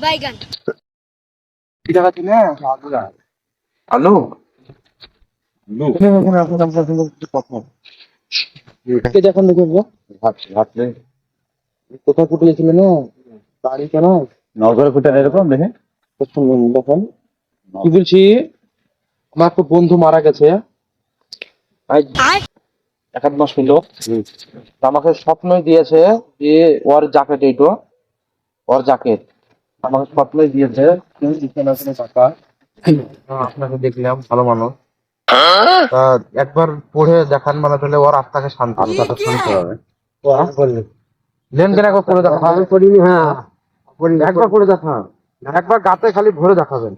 বাইগান আলু যখন দেখবো কোথায় ফুটিয়েছিল না বাড়ি কেন নগরে ফুটান এরকম দেখে দেখেন কি বলছি আমার তো বন্ধু মারা গেছে এক আধ মাস হইলো আমাকে স্বপ্নই দিয়েছে যে ওর জ্যাকেট এইটো ওর জ্যাকেট আমাকে স্বপ্নই দিয়েছে টাকা আপনাকে দেখলাম ভালো মানুষ একবার পড়ে দেখান মানে তাহলে ওর আত্মাকে শান্তি হবে লেন কেন একবার পড়ে দেখা করিনি হ্যাঁ একবার পড়ে দেখা একবার গাতে খালি ভরে দেখাবেন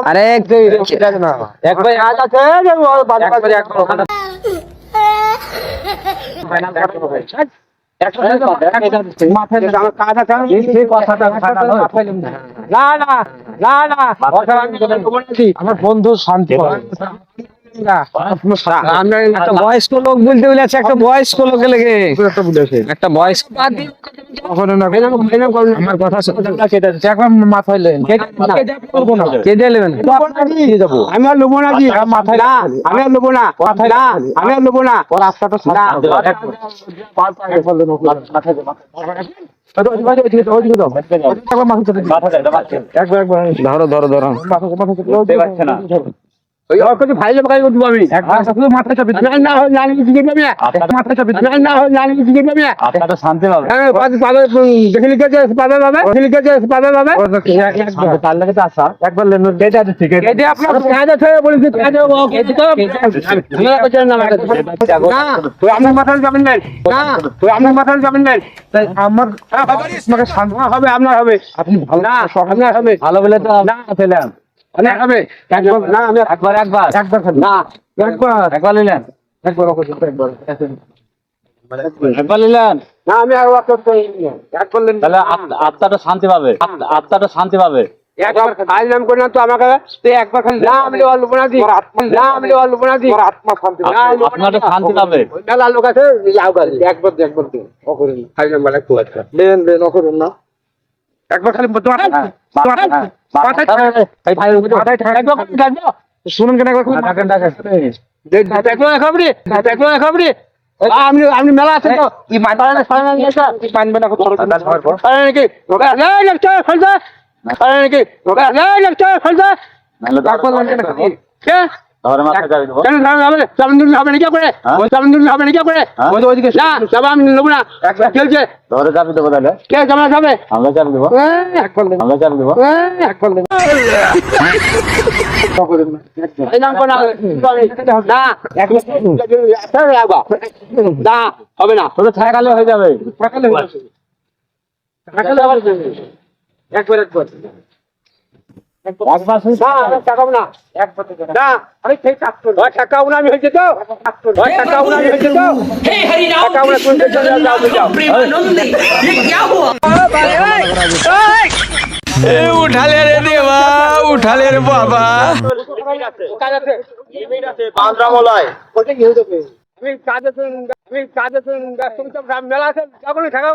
আরে একবার আজ আছে আমার বন্ধু শান্তি একটা বয়স্ক লোক বলতে বলেছে একটা বয়স্ক লোকে লেগে একটা বয়স্ক আমার কথা একবার মাথায় লেন কে দিয়ে নেবেন আমি আর লোবো না কি মাথায় না আমি আর লোবো না মাথায় না আমি আর লোবো না ওর রাস্তাটা ধরো ধরো ধরো শান্তি আপনার মাথায় যাবেন নাই আপনার মাথায় যাবেন নাই আমার শান্তি হবে আপনার হবে আপনি ভালো না আপনার হবে ভালো বলে তো না পেলাম হবে না আমি একবার একবার একবার না একবার নিলেন একবার একবার নিলেন না আমি আর একবার নিলেন তাহলে আত্মাটা শান্তি পাবে আত্মাটা শান্তি পাবে একবার খাইলাম করে না তো আমাকে একবার খালি না আমি লোক না দি না আমি লোক না দি আত্মা শান্তি আপনাটা শান্তি পাবে মেলা লোক আছে একবার একবার অকরেন খাইলাম বলে খুব আচ্ছা দেন দেন অকরেন না একবার খালি শুনুন কেন আপনি মেলা আছেন তো নাকি আমি নেবো না খেলছে ধরে যাবি দেবো তাহলে কে জামা যাবে আমরা যাবি দেবো আমরা যাবি দেবো না হবে না তোদের ঠেকালে হয়ে যাবে একবার একবার উঠালে রে দেবা উঠালে রে বাবা মেলা আছে ঠেকা